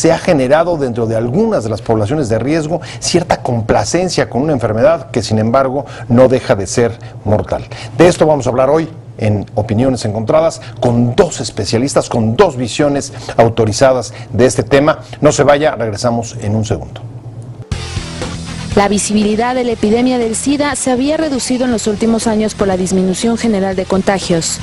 se ha generado dentro de algunas de las poblaciones de riesgo cierta complacencia con una enfermedad que sin embargo no deja de ser mortal. De esto vamos a hablar hoy en Opiniones Encontradas con dos especialistas, con dos visiones autorizadas de este tema. No se vaya, regresamos en un segundo. La visibilidad de la epidemia del SIDA se había reducido en los últimos años por la disminución general de contagios.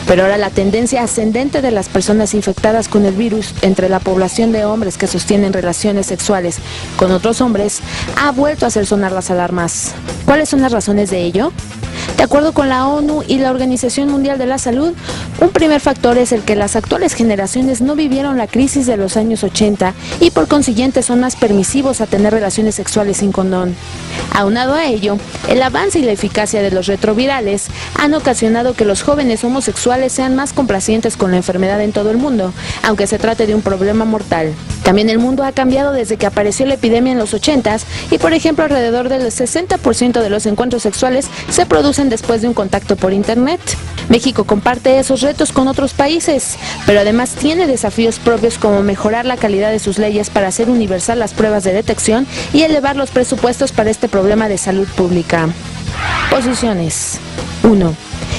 Pero ahora la tendencia ascendente de las personas infectadas con el virus entre la población de hombres que sostienen relaciones sexuales con otros hombres ha vuelto a hacer sonar las alarmas. ¿Cuáles son las razones de ello? De acuerdo con la ONU y la Organización Mundial de la Salud, un primer factor es el que las actuales generaciones no vivieron la crisis de los años 80 y por consiguiente son más permisivos a tener relaciones sexuales sin condón. Aunado a ello, el avance y la eficacia de los retrovirales han ocasionado que los jóvenes homosexuales sean más complacientes con la enfermedad en todo el mundo, aunque se trate de un problema mortal. También el mundo ha cambiado desde que apareció la epidemia en los 80s y, por ejemplo, alrededor del 60% de los encuentros sexuales se producen después de un contacto por internet. México comparte esos retos con otros países, pero además tiene desafíos propios como mejorar la calidad de sus leyes para hacer universal las pruebas de detección y elevar los presupuestos para este problema de salud pública. Posiciones. 1.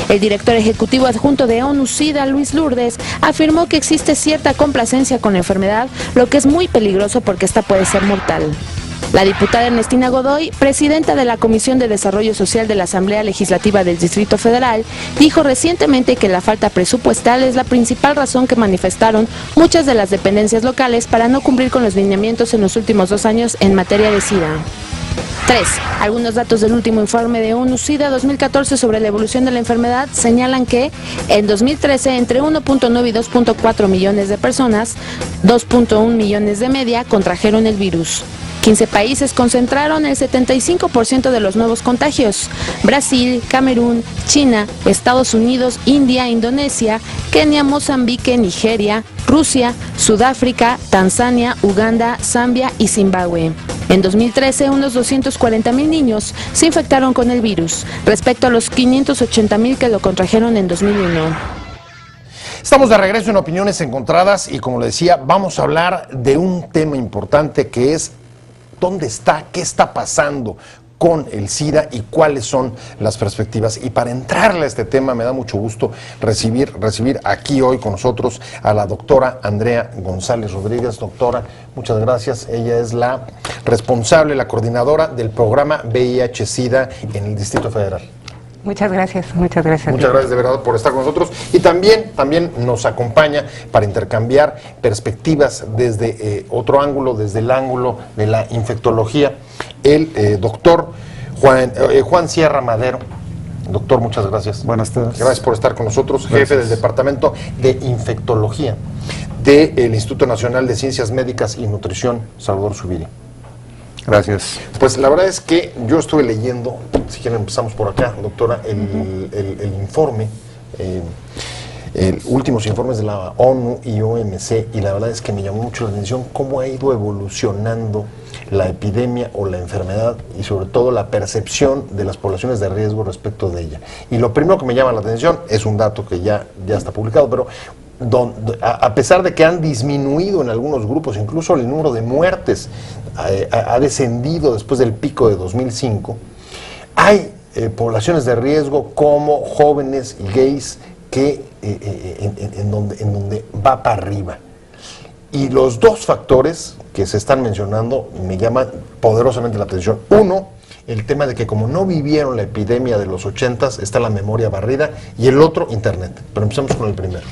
El director ejecutivo adjunto de ONU-SIDA, Luis Lourdes, afirmó que existe cierta complacencia con la enfermedad, lo que es muy peligroso porque esta puede ser mortal. La diputada Ernestina Godoy, presidenta de la Comisión de Desarrollo Social de la Asamblea Legislativa del Distrito Federal, dijo recientemente que la falta presupuestal es la principal razón que manifestaron muchas de las dependencias locales para no cumplir con los lineamientos en los últimos 2 años en materia de SIDA. 3. Algunos datos del último informe de ONU-SIDA 2014 sobre la evolución de la enfermedad señalan que en 2013 entre 1.9 y 2.4 millones de personas, 2.1 millones de media, contrajeron el virus. 15 países concentraron el 75% de los nuevos contagios: Brasil, Camerún, China, Estados Unidos, India, Indonesia, Kenia, Mozambique, Nigeria, Rusia, Sudáfrica, Tanzania, Uganda, Zambia y Zimbabue. En 2013, unos 240,000 niños se infectaron con el virus, respecto a los 580,000 que lo contrajeron en 2001. Estamos de regreso en Opiniones Encontradas y, como le decía, vamos a hablar de un tema importante que es ¿dónde está? ¿Qué está pasando con el SIDA y cuáles son las perspectivas? Y para entrarle a este tema me da mucho gusto recibir aquí hoy con nosotros a la doctora Andrea González Rodríguez. Doctora, muchas gracias. Ella es la responsable, la coordinadora del programa VIH-SIDA en el Distrito Federal. Muchas gracias. Muchas gracias de verdad por estar con nosotros y también nos acompaña para intercambiar perspectivas desde otro ángulo, desde el ángulo de la infectología, el doctor Juan Sierra Madero. Doctor, muchas gracias. Buenas tardes. Gracias por estar con nosotros, jefe del Departamento de Infectología del Instituto Nacional de Ciencias Médicas y Nutrición, Salvador Zubiri. Gracias. Pues la verdad es que yo estuve leyendo, si quieren empezamos por acá, doctora, el informe, últimos informes de la ONU y OMC, y la verdad es que me llamó mucho la atención cómo ha ido evolucionando la epidemia o la enfermedad y sobre todo la percepción de las poblaciones de riesgo respecto de ella. Y lo primero que me llama la atención es un dato que ya está publicado, pero a pesar de que han disminuido en algunos grupos, incluso el número de muertes ha descendido después del pico de 2005, hay poblaciones de riesgo como jóvenes y gays que en donde va para arriba. Y los dos factores que se están mencionando me llaman poderosamente la atención. Uno, el tema de que como no vivieron la epidemia de los 80s, está la memoria barrida, y el otro, Internet. Pero empezamos con el primero.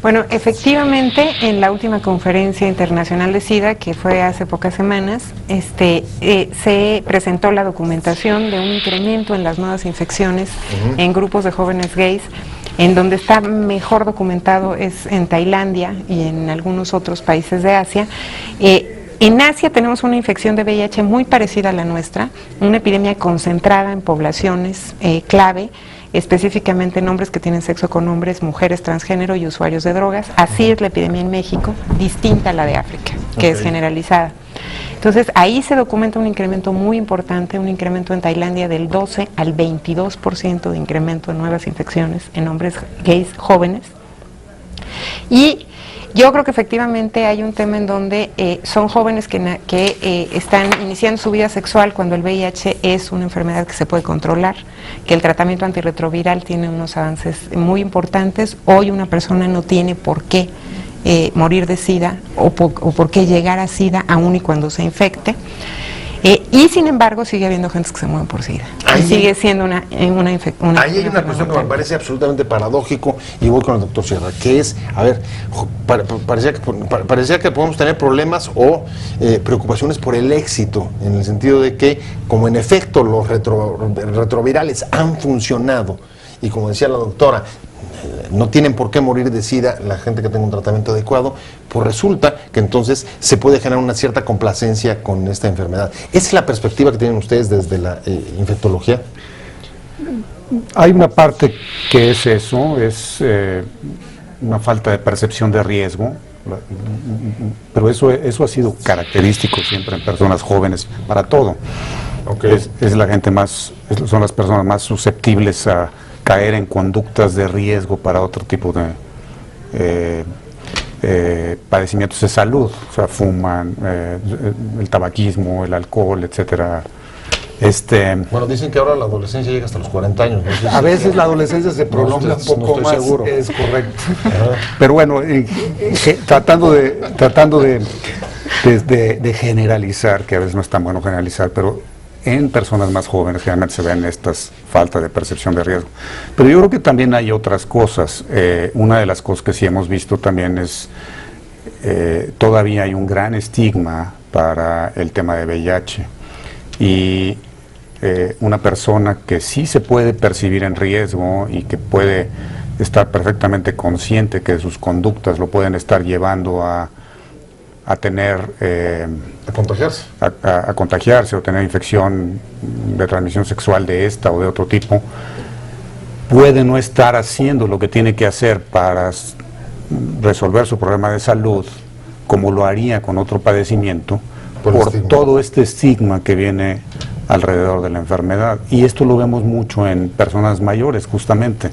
Bueno, efectivamente, en la última conferencia internacional de SIDA, que fue hace pocas semanas, se presentó la documentación de un incremento en las nuevas infecciones en grupos de jóvenes gays. En donde está mejor documentado es en Tailandia y en algunos otros países de Asia. En Asia tenemos una infección de VIH muy parecida a la nuestra, una epidemia concentrada en poblaciones clave, específicamente en hombres que tienen sexo con hombres, mujeres transgénero y usuarios de drogas. Así es la epidemia en México, distinta a la de África, que es generalizada. Entonces, ahí se documenta un incremento muy importante, un incremento en Tailandia del 12 al 22% de incremento en nuevas infecciones en hombres gays jóvenes. Y Yo creo que efectivamente hay un tema en donde son jóvenes que están iniciando su vida sexual cuando el VIH es una enfermedad que se puede controlar, que el tratamiento antirretroviral tiene unos avances muy importantes. Hoy una persona no tiene por qué morir de SIDA o por qué llegar a SIDA aún y cuando se infecte. Y sin embargo sigue habiendo gente que se muere por SIDA. Y sigue siendo una ahí hay una cuestión que me parece absolutamente paradójico, y voy con el doctor Sierra, que es, a ver, parecía que podemos tener problemas o preocupaciones por el éxito, en el sentido de que, como en efecto los retrovirales han funcionado, y como decía la doctora, no tienen por qué morir de SIDA la gente que tenga un tratamiento adecuado, pues resulta que entonces se puede generar una cierta complacencia con esta enfermedad. ¿Esa es la perspectiva que tienen ustedes desde la infectología? Hay una parte que es eso, es una falta de percepción de riesgo, pero eso ha sido característico siempre en personas jóvenes para todo. Okay. Es la gente son las personas más susceptibles a caer en conductas de riesgo para otro tipo de padecimientos de salud, o sea, fuman, el tabaquismo, el alcohol, etcétera. Bueno, dicen que ahora la adolescencia llega hasta los 40 años. No sé a veces la adolescencia se prolonga un poco más, seguro. Es correcto. Pero bueno, tratando de generalizar, que a veces no es tan bueno generalizar, pero en personas más jóvenes generalmente se ven estas faltas de percepción de riesgo. Pero yo creo que también hay otras cosas. Una de las cosas que sí hemos visto también es todavía hay un gran estigma para el tema de VIH. Y una persona que sí se puede percibir en riesgo y que puede estar perfectamente consciente que sus conductas lo pueden estar llevando a tener a contagiarse o tener infección de transmisión sexual de esta o de otro tipo, puede no estar haciendo lo que tiene que hacer para resolver su problema de salud como lo haría con otro padecimiento por todo este estigma que viene alrededor de la enfermedad. Y esto lo vemos mucho en personas mayores, justamente.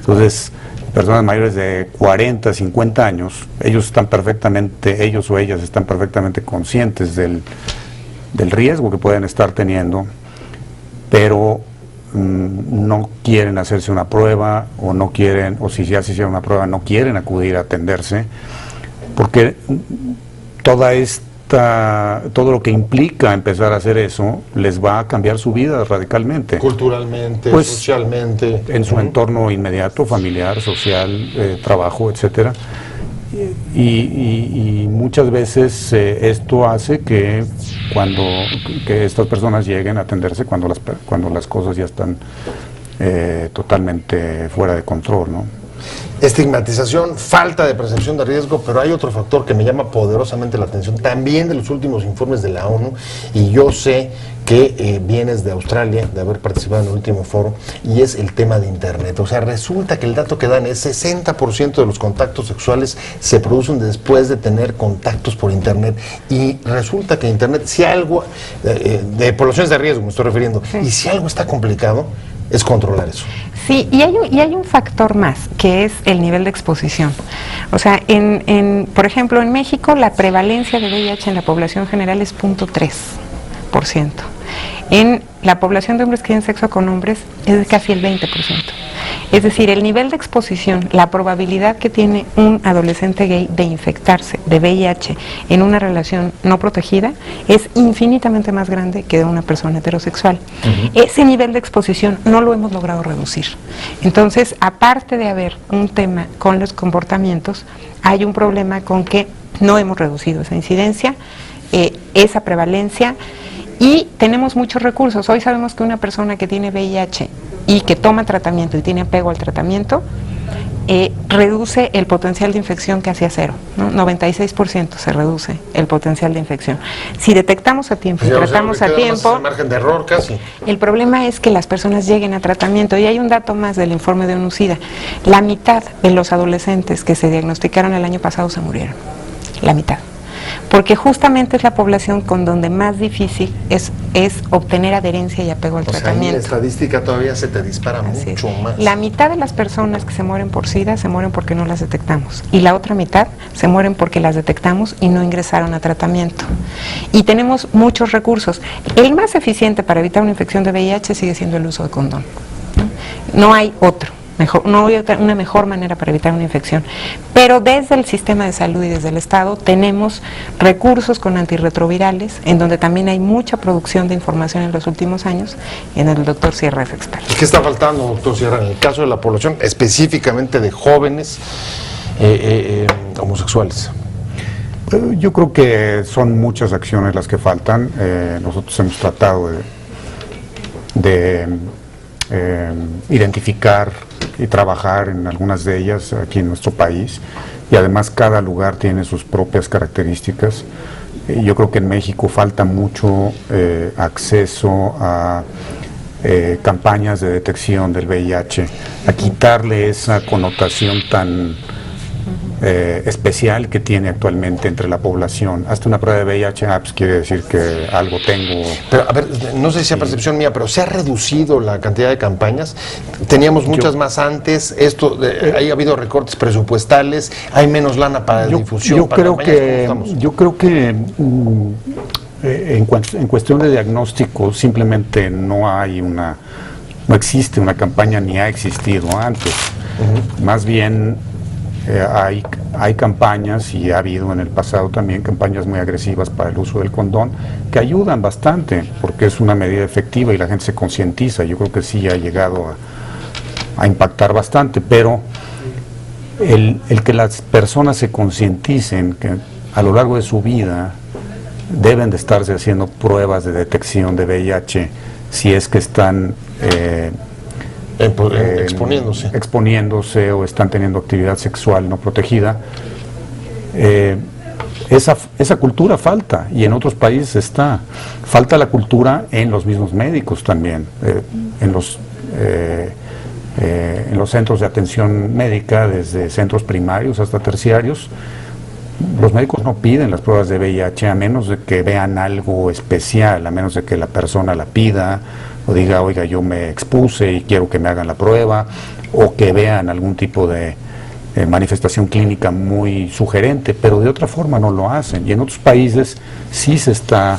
Entonces, personas mayores de 40, 50 años, ellos o ellas están perfectamente conscientes del riesgo que pueden estar teniendo, pero no quieren hacerse una prueba, o si ya se hicieron una prueba, no quieren acudir a atenderse, porque todo lo que implica empezar a hacer eso les va a cambiar su vida radicalmente. Culturalmente, pues, socialmente. En su entorno inmediato, familiar, social, trabajo, etcétera. Y muchas veces esto hace que estas personas lleguen a atenderse cuando las cosas ya están totalmente fuera de control, ¿no? Estigmatización, falta de percepción de riesgo, pero hay otro factor que me llama poderosamente la atención, también de los últimos informes de la ONU, y yo sé que vienes de Australia, de haber participado en el último foro, y es el tema de Internet. O sea, resulta que el dato que dan es 60% de los contactos sexuales se producen después de tener contactos por Internet, y resulta que Internet, si algo, de poblaciones de riesgo me estoy refiriendo, sí, y si algo está complicado, es controlar eso. Sí, y hay un factor más, que es el nivel de exposición. O sea, por ejemplo, en México la prevalencia de VIH en la población general es 0.3%. En la población de hombres que tienen sexo con hombres es de casi el 20%. Es decir, el nivel de exposición, la probabilidad que tiene un adolescente gay de infectarse de VIH en una relación no protegida es infinitamente más grande que de una persona heterosexual. Ese nivel de exposición no lo hemos logrado reducir. Entonces, aparte de haber un tema con los comportamientos, hay un problema con que no hemos reducido esa incidencia, esa prevalencia. Y tenemos muchos recursos. Hoy sabemos que una persona que tiene VIH y que toma tratamiento y tiene apego al tratamiento, reduce el potencial de infección casi a cero, ¿no? 96% se reduce el potencial de infección. Si detectamos a tiempo y tratamos a tiempo, el margen de error casi. El problema es que las personas lleguen a tratamiento. Y hay un dato más del informe de ONU-SIDA. La mitad de los adolescentes que se diagnosticaron el año pasado se murieron. La mitad. porque justamente es la población con donde más difícil es obtener adherencia y apego al tratamiento. La estadística todavía se te dispara mucho más. La mitad de las personas que se mueren por SIDA se mueren porque no las detectamos, y la otra mitad se mueren porque las detectamos y no ingresaron a tratamiento. Y tenemos muchos recursos. El más eficiente para evitar una infección de VIH sigue siendo el uso de condón. No hay otro. No hay una mejor manera para evitar una infección, pero desde el sistema de salud y desde el Estado tenemos recursos con antirretrovirales, en donde también hay mucha producción de información en los últimos años, y en el doctor Sierra es experto. ¿Qué está faltando, doctor Sierra, en el caso de la población, específicamente de jóvenes homosexuales? Yo creo que son muchas acciones las que faltan. Nosotros hemos tratado de identificar y trabajar en algunas de ellas aquí en nuestro país, y además cada lugar tiene sus propias características. Yo creo que en México falta mucho acceso a campañas de detección del VIH, a quitarle esa connotación tan especial que tiene actualmente entre la población. Hasta una prueba de VIH, pues quiere decir que algo tengo. Pero a ver, no sé si sea percepción mía, pero ¿se ha reducido la cantidad de campañas? Teníamos muchas más antes, ha habido recortes presupuestales, hay menos lana para difusión. Yo creo que en cuestión de diagnóstico simplemente no existe una campaña, ni ha existido antes. Más bien hay campañas, y ha habido en el pasado también campañas muy agresivas para el uso del condón, que ayudan bastante, porque es una medida efectiva y la gente se concientiza. Yo creo que sí ha llegado a impactar bastante, pero el que las personas se concienticen que a lo largo de su vida deben de estarse haciendo pruebas de detección de VIH si es que están exponiéndose o están teniendo actividad sexual no protegida. Esa cultura falta, y en otros países falta la cultura en los mismos médicos también, en los centros de atención médica, desde centros primarios hasta terciarios. Los médicos no piden las pruebas de VIH a menos de que vean algo especial, a menos de que la persona la pida o diga, oiga, yo me expuse y quiero que me hagan la prueba, o que vean algún tipo de manifestación clínica muy sugerente, pero de otra forma no lo hacen. Y en otros países sí se está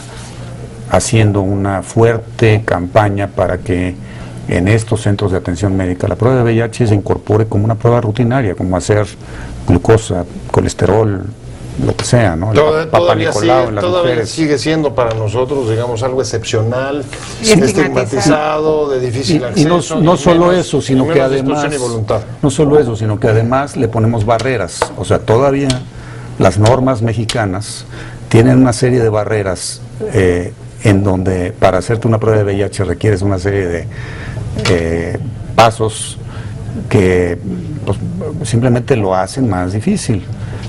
haciendo una fuerte campaña para que en estos centros de atención médica la prueba de VIH se incorpore como una prueba rutinaria, como hacer glucosa, colesterol, lo que sea, ¿no? Todavía sigue siendo para nosotros, digamos, algo excepcional, estigmatizado, de difícil acceso. Y no solo eso, sino que además le ponemos barreras. O sea, todavía las normas mexicanas tienen una serie de barreras en donde para hacerte una prueba de VIH requieres una serie de pasos que pues, simplemente lo hacen más difícil.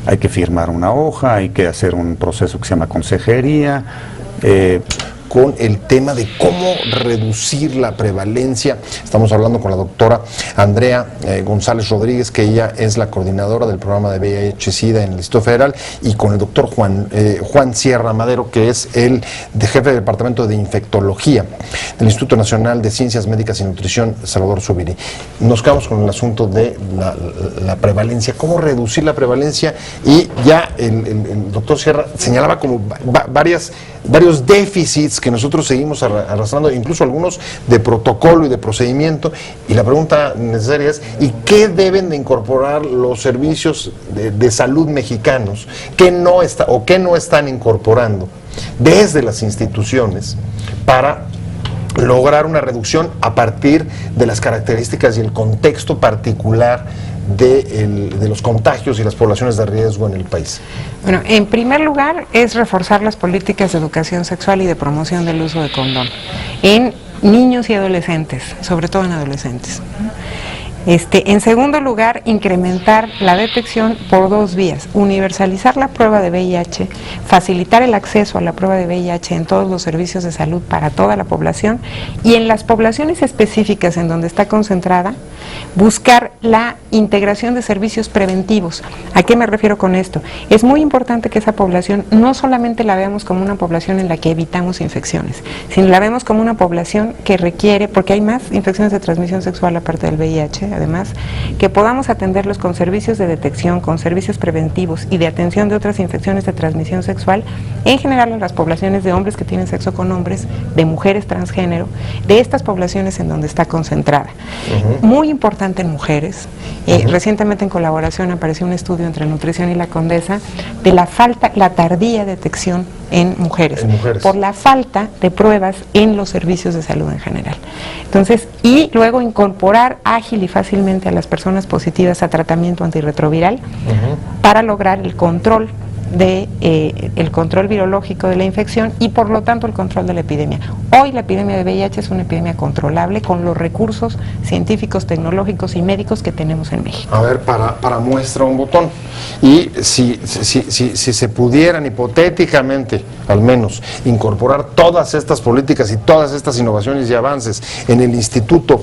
Hay que firmar una hoja, hay que hacer un proceso que se llama consejería. Con el tema de cómo reducir la prevalencia. Estamos hablando con la doctora Andrea González Rodríguez, que ella es la coordinadora del programa de VIH-Sida en el Distrito Federal, y con el doctor Juan Sierra Madero, que es el jefe del Departamento de Infectología del Instituto Nacional de Ciencias Médicas y Nutrición, Salvador Zubiri. Nos quedamos con el asunto de la prevalencia, cómo reducir la prevalencia, y ya el doctor Sierra señalaba como varios déficits que nosotros seguimos arrastrando, incluso algunos de protocolo y de procedimiento, y la pregunta necesaria es, ¿y qué deben de incorporar los servicios de salud mexicanos que no están incorporando desde las instituciones para lograr una reducción a partir de las características y el contexto particular de los contagios y las poblaciones de riesgo en el país? Bueno, en primer lugar es reforzar las políticas de educación sexual y de promoción del uso de condón en niños y adolescentes, sobre todo en adolescentes. En segundo lugar, incrementar la detección por dos vías: universalizar la prueba de VIH, facilitar el acceso a la prueba de VIH en todos los servicios de salud para toda la población, y en las poblaciones específicas en donde está concentrada, buscar la integración de servicios preventivos. ¿A qué me refiero con esto? Es muy importante que esa población no solamente la veamos como una población en la que evitamos infecciones, sino la vemos como una población que requiere, porque hay más infecciones de transmisión sexual aparte del VIH, además, que podamos atenderlos con servicios de detección, con servicios preventivos y de atención de otras infecciones de transmisión sexual, en general en las poblaciones de hombres que tienen sexo con hombres, de mujeres transgénero, de estas poblaciones en donde está concentrada. Muy importante en mujeres. Recientemente en colaboración apareció un estudio entre Nutrición y la Condesa de la tardía detección en mujeres, por la falta de pruebas en los servicios de salud en general. Entonces, y luego incorporar ágil y fácilmente a las personas positivas a tratamiento antirretroviral para lograr el control el control virológico de la infección y por lo tanto el control de la epidemia. Hoy la epidemia de VIH es una epidemia controlable con los recursos científicos, tecnológicos y médicos que tenemos en México. A ver, para muestra un botón. Y si se pudieran hipotéticamente, al menos, incorporar todas estas políticas y todas estas innovaciones y avances en el Instituto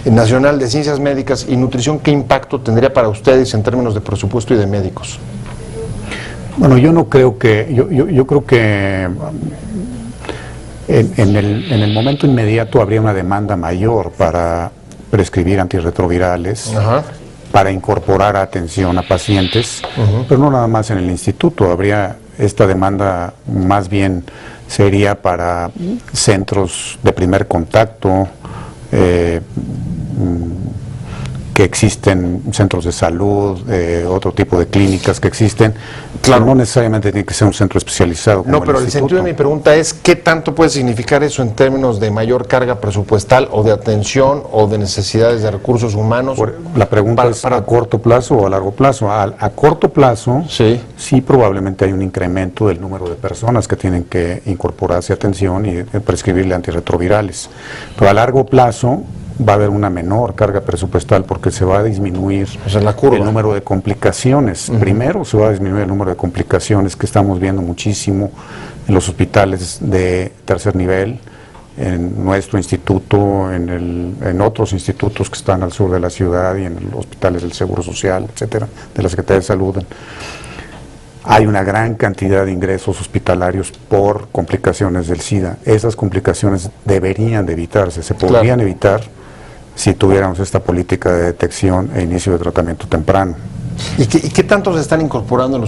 Nacional de Ciencias Médicas y Nutrición, ¿qué impacto tendría para ustedes en términos de presupuesto y de médicos? Bueno, yo no creo que, yo creo que en el momento inmediato habría una demanda mayor para prescribir antirretrovirales, para incorporar atención a pacientes, pero no nada más en el instituto, habría esta demanda más bien sería para centros de primer contacto, que existen centros de salud, otro tipo de clínicas que existen, claro, no necesariamente tiene que ser un centro especializado como no, pero el sentido de mi pregunta es ¿qué tanto puede significar eso en términos de mayor carga presupuestal o de atención o de necesidades de recursos humanos? La pregunta es ¿a corto plazo o a largo plazo? A corto plazo sí probablemente hay un incremento del número de personas que tienen que incorporarse a atención y prescribirle antirretrovirales, pero a largo plazo va a haber una menor carga presupuestal porque se va a disminuir el número de complicaciones. Primero se va a disminuir el número de complicaciones que estamos viendo muchísimo en los hospitales de tercer nivel, en nuestro instituto, en otros institutos que están al sur de la ciudad y en los hospitales del Seguro Social, etcétera, de la Secretaría de Salud. Hay una gran cantidad de ingresos hospitalarios por complicaciones del SIDA. Esas complicaciones deberían de evitarse, se podrían evitar si tuviéramos esta política de detección e inicio de tratamiento temprano. ¿Y qué tanto se están incorporando en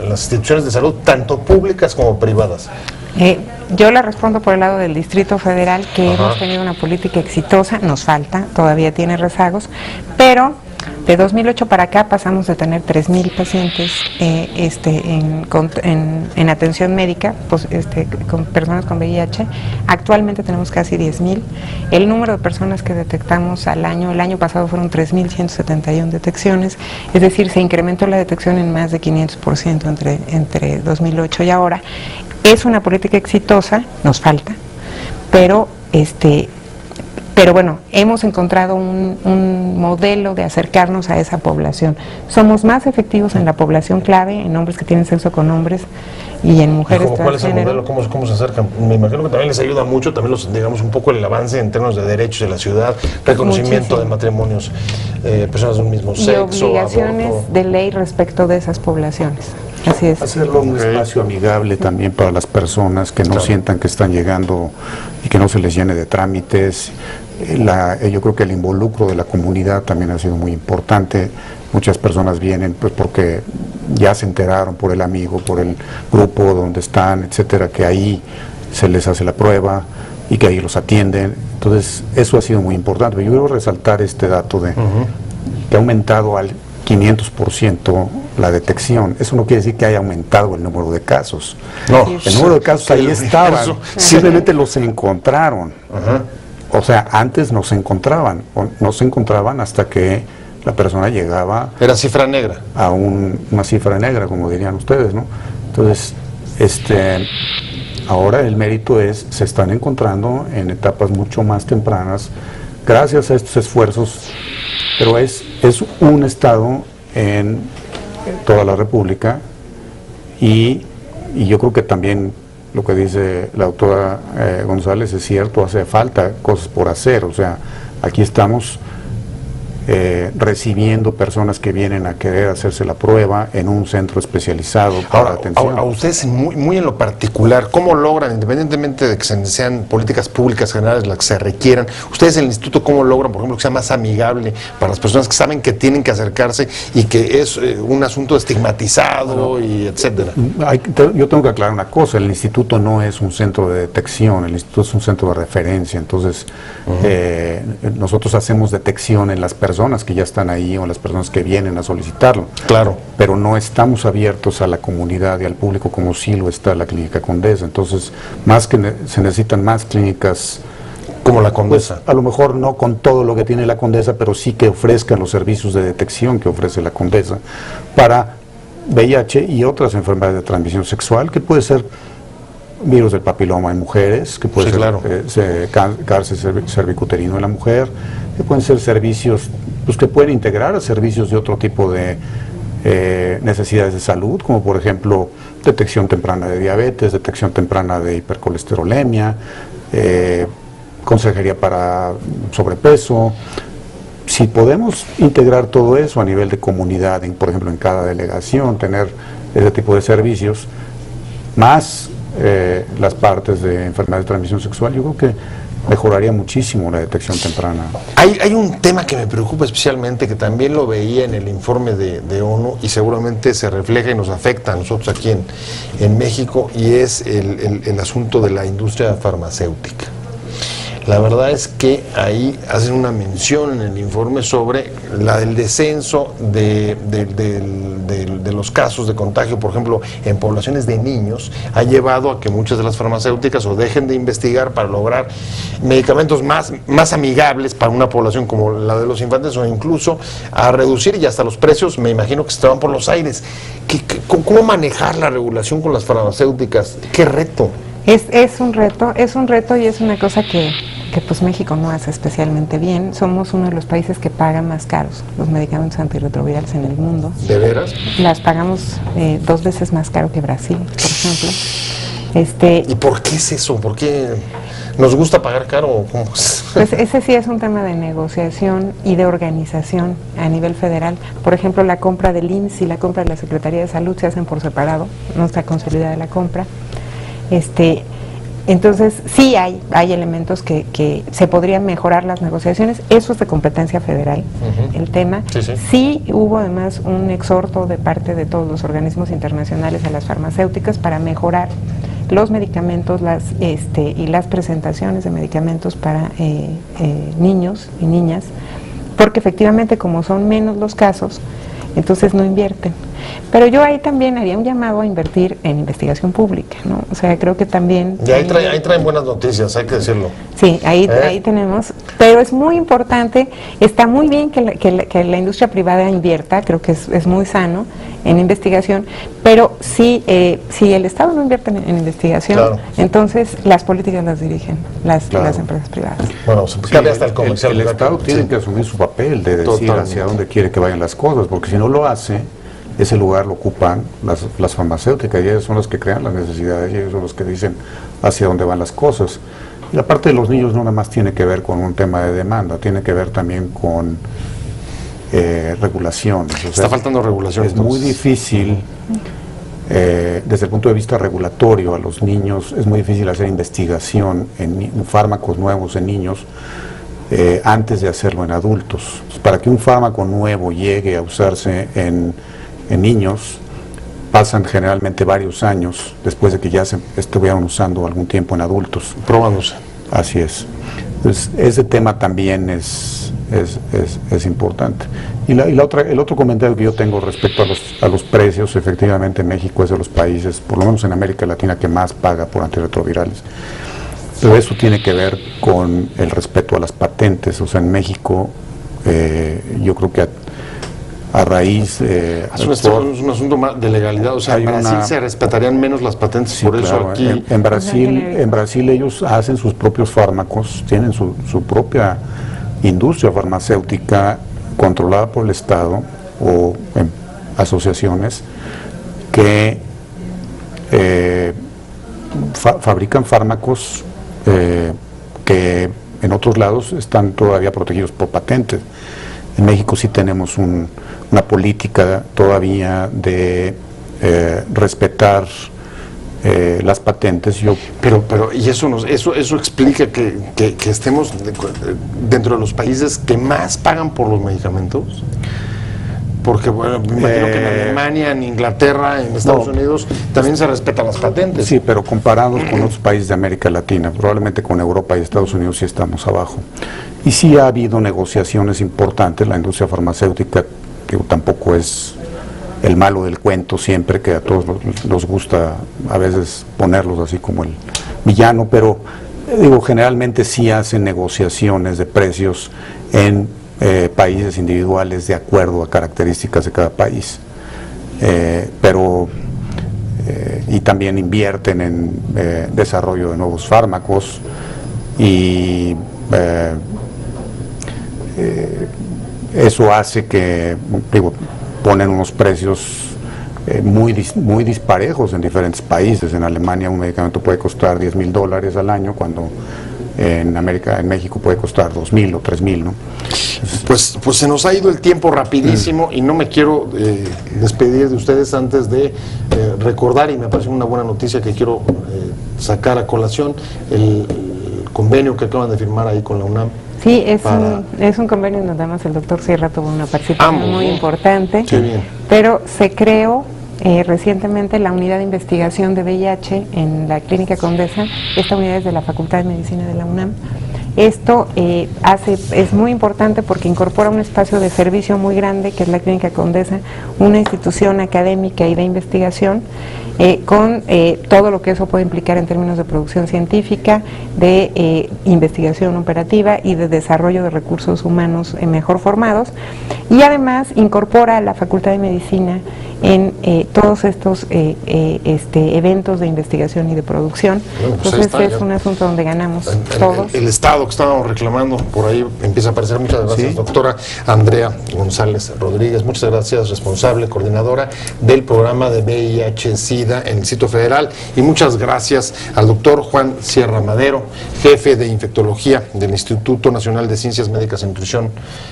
las instituciones de salud, tanto públicas como privadas? Yo la respondo por el lado del Distrito Federal, que hemos tenido una política exitosa, nos falta, todavía tiene rezagos, pero de 2008 para acá pasamos de tener 3,000 pacientes en atención médica, pues, con personas con VIH. Actualmente tenemos casi 10,000. El número de personas que detectamos al año, el año pasado fueron 3,171 detecciones, es decir, se incrementó la detección en más de 500% entre 2008 y ahora. Es una política exitosa, nos falta, pero bueno, hemos encontrado un modelo de acercarnos a esa población. Somos más efectivos en la población clave, en hombres que tienen sexo con hombres y en mujeres transgénero. ¿Cuál es el modelo? ¿Cómo se acercan? Me imagino que también les ayuda mucho, también digamos un poco el avance en términos de derechos de la ciudad, reconocimiento de matrimonios, personas de un mismo sexo, y obligaciones aborto de ley respecto de esas poblaciones. Así es. Hacerlo un espacio amigable también para las personas que no sientan que están llegando y que no se les llene de trámites. Yo creo que el involucro de la comunidad también ha sido muy importante. Muchas personas vienen pues porque ya se enteraron por el amigo, por el grupo donde están, etcétera, que ahí se les hace la prueba y que ahí los atienden. Entonces, eso ha sido muy importante. Yo quiero resaltar este dato de que ha aumentado al 500% la detección. Eso no quiere decir que haya aumentado el número de casos. No, el número de casos ahí estaban, simplemente los encontraron. O sea, antes no se encontraban hasta que la persona llegaba... Era cifra negra. A una cifra negra, como dirían ustedes, ¿no? Entonces, ahora el mérito es, se están encontrando en etapas mucho más tempranas, gracias a estos esfuerzos, pero es un estado en toda la República y yo creo que también lo que dice la doctora González es cierto, hace falta cosas por hacer, o sea, Aquí estamos recibiendo personas que vienen a querer hacerse la prueba en un centro especializado para atención. A ustedes muy en lo particular, ¿cómo logran, independientemente de que sean políticas públicas generales las que se requieran, ustedes en el instituto cómo logran, por ejemplo, que sea más amigable para las personas que saben que tienen que acercarse y que es un asunto estigmatizado y etcétera? Yo tengo que aclarar una cosa, el instituto no es un centro de detección, el instituto es un centro de referencia, entonces nosotros hacemos detección en las personas que ya están ahí o las personas que vienen a solicitarlo. Claro. Pero no estamos abiertos a la comunidad y al público como sí lo está la Clínica Condesa. Entonces, más que se necesitan más clínicas como la Condesa. Pues, a lo mejor no con todo lo que tiene la Condesa, pero sí que ofrezcan los servicios de detección que ofrece la Condesa para VIH y otras enfermedades de transmisión sexual, que puede ser virus del papiloma en mujeres, que puede ser cáncer cervicuterino en la mujer, que pueden ser servicios pues, que pueden integrar a servicios de otro tipo de necesidades de salud, como por ejemplo detección temprana de diabetes, detección temprana de hipercolesterolemia, consejería para sobrepeso. Si podemos integrar todo eso a nivel de comunidad, por ejemplo en cada delegación, tener ese tipo de servicios, más las partes de enfermedades de transmisión sexual, yo creo que mejoraría muchísimo la detección temprana. Hay un tema que me preocupa especialmente, que también lo veía en el informe de ONU y seguramente se refleja y nos afecta a nosotros aquí en México, y es el asunto de la industria farmacéutica. La verdad es que ahí hacen una mención en el informe sobre el descenso de los casos de contagio, por ejemplo, en poblaciones de niños, ha llevado a que muchas de las farmacéuticas o dejen de investigar para lograr medicamentos más amigables para una población como la de los infantes, o incluso a reducir, y hasta los precios me imagino que se van por los aires. ¿Cómo manejar la regulación con las farmacéuticas? ¿Qué reto? Es un reto y es una cosa que pues México no hace especialmente bien. Somos uno de los países que pagan más caros los medicamentos antirretrovirales en el mundo. ¿De veras? Las pagamos 2 veces más caro que Brasil, por ejemplo. ¿Y por qué es eso? ¿Por qué nos gusta pagar caro? ¿Cómo? Pues ese sí es un tema de negociación y de organización a nivel federal. Por ejemplo, la compra del IMSS y la compra de la Secretaría de Salud se hacen por separado, no está consolidada la compra. Entonces sí hay elementos que se podrían mejorar las negociaciones, eso es de competencia federal, el tema. Sí hubo además un exhorto de parte de todos los organismos internacionales a las farmacéuticas para mejorar los medicamentos y las presentaciones de medicamentos para niños y niñas, porque efectivamente como son menos los casos, entonces no invierten. Pero yo ahí también haría un llamado a invertir en investigación pública, ¿no? O sea, creo que también... Y ahí traen buenas noticias, hay que decirlo. Sí, ahí tenemos, pero es muy importante, está muy bien que la industria privada invierta, creo que es muy sano en investigación, pero si el Estado no invierte en investigación, entonces las políticas las dirigen las empresas privadas. Bueno, cabe hasta el comercial. El Estado tiene que asumir su papel de decir hacia dónde quiere que vayan las cosas, porque si no lo hace, ese lugar lo ocupan las farmacéuticas, y ellos son los que crean las necesidades, y ellos son los que dicen hacia dónde van las cosas. Y la parte de los niños no nada más tiene que ver con un tema de demanda, tiene que ver también con regulación. Está faltando regulación. Es muy difícil, desde el punto de vista regulatorio, a los niños, es muy difícil hacer investigación en fármacos nuevos en niños antes de hacerlo en adultos. Para que un fármaco nuevo llegue a usarse en niños, pasan generalmente varios años después de que ya se estuvieron usando algún tiempo en adultos. Probándose. Así es. Entonces, ese tema también es importante. Y el otro comentario que yo tengo respecto a los precios, efectivamente México es de los países, por lo menos en América Latina, que más paga por antirretrovirales. Pero eso tiene que ver con el respeto a las patentes. O sea, en México, yo creo que a raíz... es un asunto más de legalidad, o sea, en Brasil se respetarían menos las patentes, sí, por eso claro, aquí... En Brasil ellos hacen sus propios fármacos, tienen su propia industria farmacéutica controlada por el Estado o asociaciones que fabrican fármacos que en otros lados están todavía protegidos por patentes. En México sí tenemos una política todavía de respetar las patentes. Pero y eso explica que estemos dentro de los países que más pagan por los medicamentos. Porque, bueno, me imagino que en Alemania, en Inglaterra, en Estados Unidos también se respetan las patentes. Sí, pero comparados con otros países de América Latina, probablemente con Europa y Estados Unidos sí estamos abajo. Y sí ha habido negociaciones importantes. La industria farmacéutica, digo, tampoco es el malo del cuento siempre, que a todos nos gusta a veces ponerlos así como el villano, pero digo, generalmente sí hacen negociaciones de precios en países individuales de acuerdo a características de cada país, y también invierten en desarrollo de nuevos fármacos y eso hace que, digo, ponen unos precios muy disparejos en diferentes países. En Alemania un medicamento puede costar $10,000 al año, cuando en México puede costar 2,000 o 3,000, ¿no? Pues se nos ha ido el tiempo rapidísimo y no me quiero despedir de ustedes antes de recordar, y me parece una buena noticia que quiero sacar a colación, el convenio que acaban de firmar ahí con la UNAM. Sí, es un convenio en donde además el doctor Sierra tuvo una participación muy importante, pero se creó recientemente la unidad de investigación de VIH en la Clínica Condesa. Esta unidad es de la Facultad de Medicina de la UNAM. Esto es muy importante porque incorpora un espacio de servicio muy grande, que es la Clínica Condesa, una institución académica y de investigación, con todo lo que eso puede implicar en términos de producción científica, de investigación operativa y de desarrollo de recursos humanos mejor formados, y además incorpora a la Facultad de Medicina en todos estos eventos de investigación y de producción. Bueno, pues entonces es un asunto donde ganamos todos. El Estado que estábamos reclamando, por ahí empieza a aparecer. Muchas gracias, ¿sí? Doctora Andrea González Rodríguez, muchas gracias, responsable, coordinadora del programa de VIH-Sida en el Distrito Federal, y muchas gracias al doctor Juan Sierra Madero, jefe de infectología del Instituto Nacional de Ciencias Médicas y Nutrición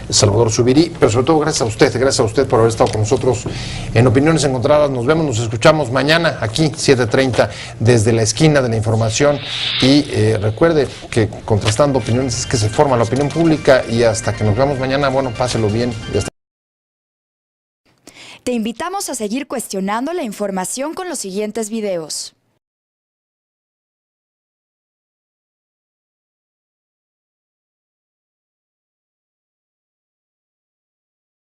Salvador Subirí, pero sobre todo gracias a usted por haber estado con nosotros en Opiniones Encontradas. Nos vemos, nos escuchamos mañana aquí 7:30 desde la esquina de la información, y recuerde que contrastando opiniones es que se forma la opinión pública, y hasta que nos veamos mañana, bueno, páselo bien y hasta... Te invitamos a seguir cuestionando la información con los siguientes videos.